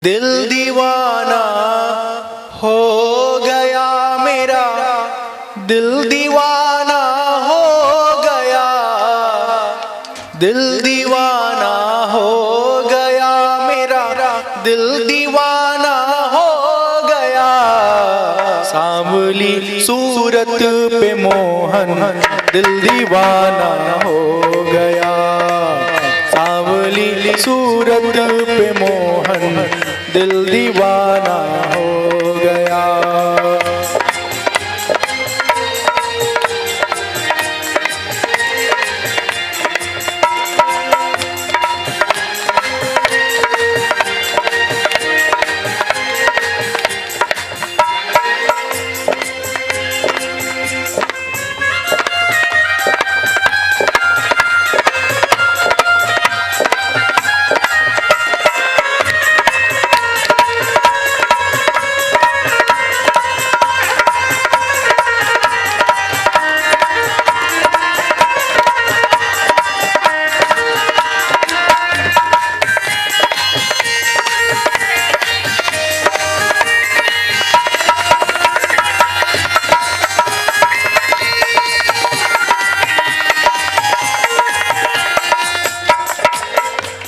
दिल दीवाना हो गया मेरा, दिल दीवाना हो गया, दिल दीवाना हो गया मेरा, दिल दीवाना हो गया। सांवली सूरत पे मोहन दिल दीवाना हो गया, सांवली सूरत पे मोहन दिल दीवाना हो गया।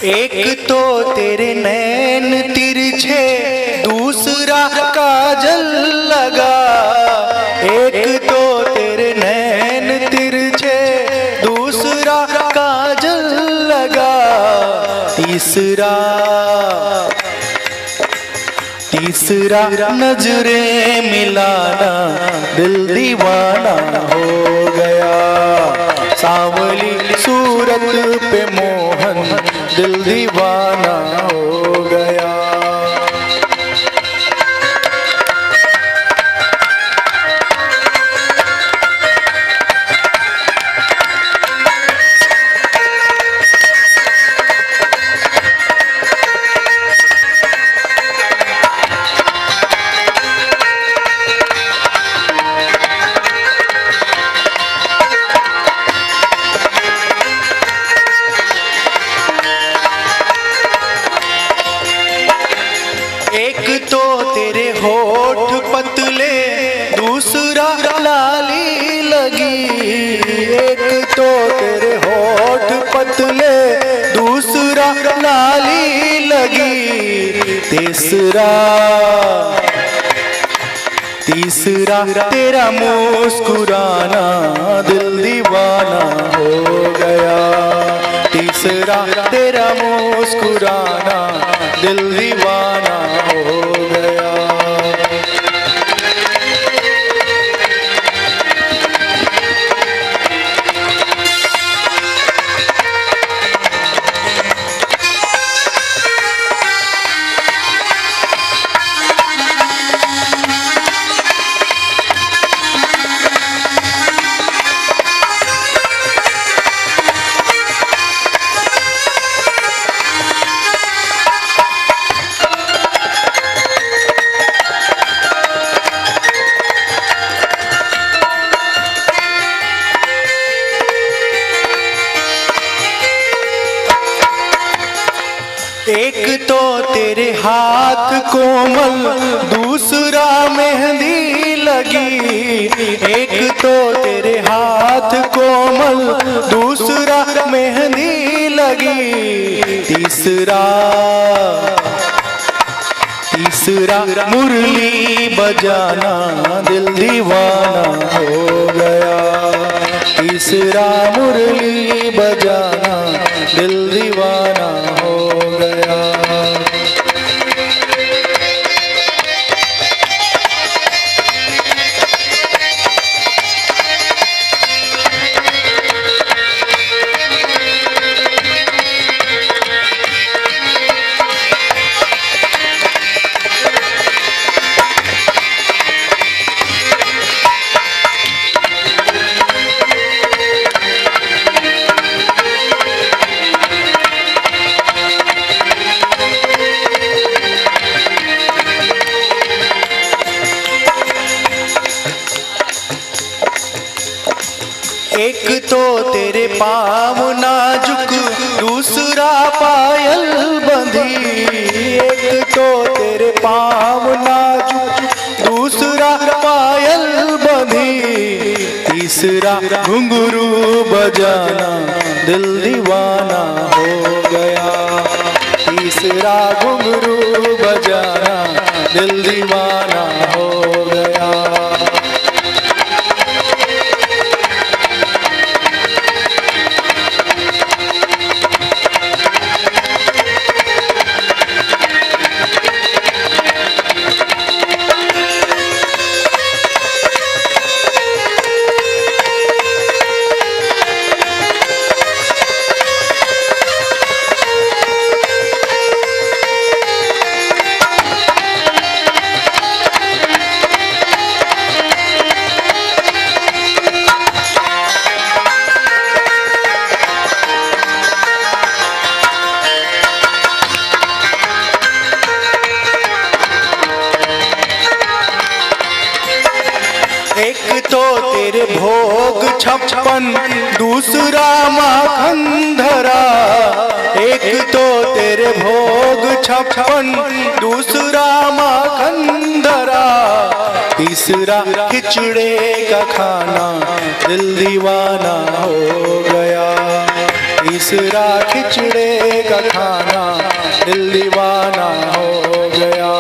एक तो तेरे नैन तिरछे, दूसरा काजल लगा। एक तो तेरे नैन तिरछे, दूसरा काजल लगा। तीसरा नजरें मिलाना दिल दीवाना हो गया। सांवली सूरत पे मोहन दिल दीवाना हो गया। एक तो तेरे होठ पतले, दूसरा लाली लगी। एक तो तेरे होठ पतले, दूसरा लाली लगी। तीसरा तेरा मुस्कुराना दिल दीवाना हो गया। तीसरा तेरा मुस्कुराना दिल दीवाना हो गया। एक तो तेरे हाथ कोमल, दूसरा मेहंदी लगी। एक तो तेरे हाथ कोमल, दूसरा मेहंदी लगी। तीसरा मुरली बजाना दिल दीवाना हो गया। तीसरा मुरली बजाना दिल दीवाना हो गया। एक तो तेरे पाँव नाजुक, दूसरा पायल बंधी। एक तो पाँव नाजुक, दूसरा पायल बंधी, तीसरा घुंघरू बजाना दिल दीवाना हो गया। तीसरा घुंघरू बजाना दिल दीवाना हो गया। एक तो तेरे भोग 56, दूसरा माखन धरा। एक तो तेरे भोग 56, दूसरा माखन धरा, तीसरा खिचड़े का खाना दिल दीवाना हो गया। तीसरा खिचड़े का खाना दिल दीवाना हो गया।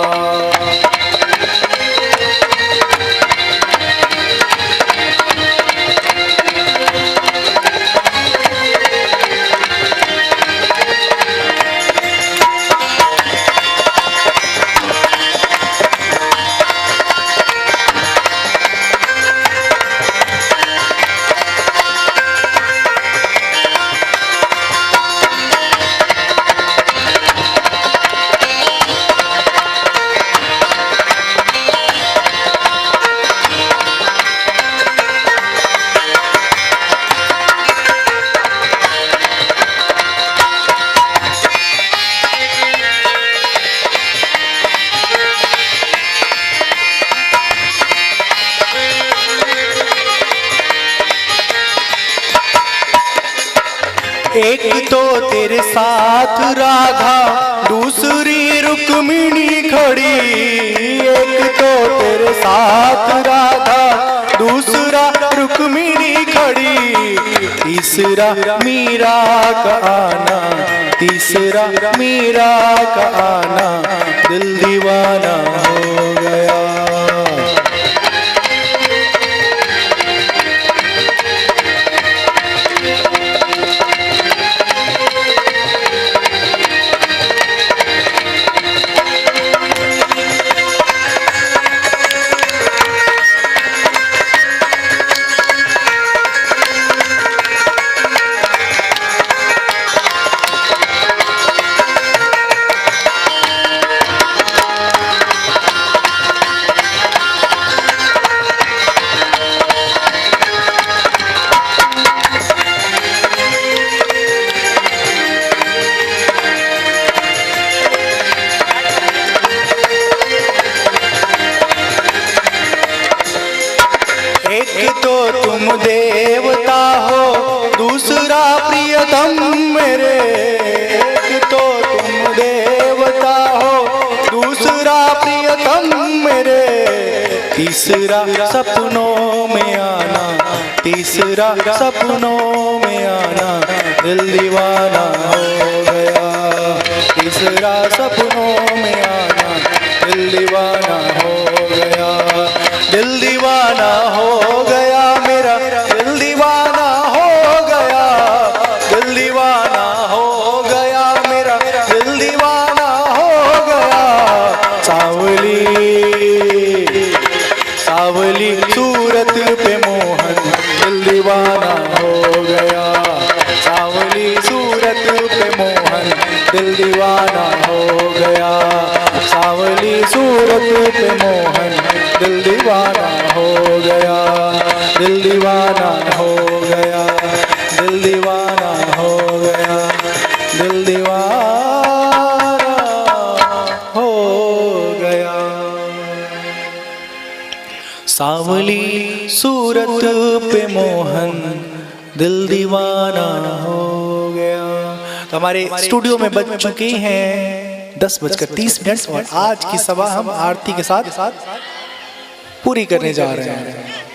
एक तो तेरे साथ राधा, दूसरी रुक्मिणी खड़ी। एक तो तेरे साथ राधा, दूसरा रुक्मिणी खड़ी, तीसरा मीरा का आना, तीसरा मीरा का आना दिल दीवाना हो गया। एक तो तुम देवता हो, दूसरा प्रियतम मेरे। एक तो तुम देवता हो, दूसरा प्रियतम मेरे, तीसरा सपनों में आना, तीसरा सपनों में आना दिल दीवाना हो गया। तीसरा सपनों में आना दिल दीवाना हो गया। दिल दीवाना हो गया मेरा, दिल दीवाना हो गया। दिल दीवाना हो गया मेरा, दिल दीवाना हो गया। सावली सावली सूरत पे मोहन दिल दीवाना हो गया। सावली सूरत पे मोहन दिल दीवाना हो गया। सावली सूरत पे मोहन दिल दीवाना हो गया। दिल दीवाना हो गया, दिल दीवाना हो गया, दिल दीवाना हो गया। सावली सूरत पे मोहन दिल दीवाना हो गया। तो हमारे स्टूडियो में बज चुकी हैं 10:30 और आज की सभा हम आरती के साथ पूरी करने जा रहे हैं।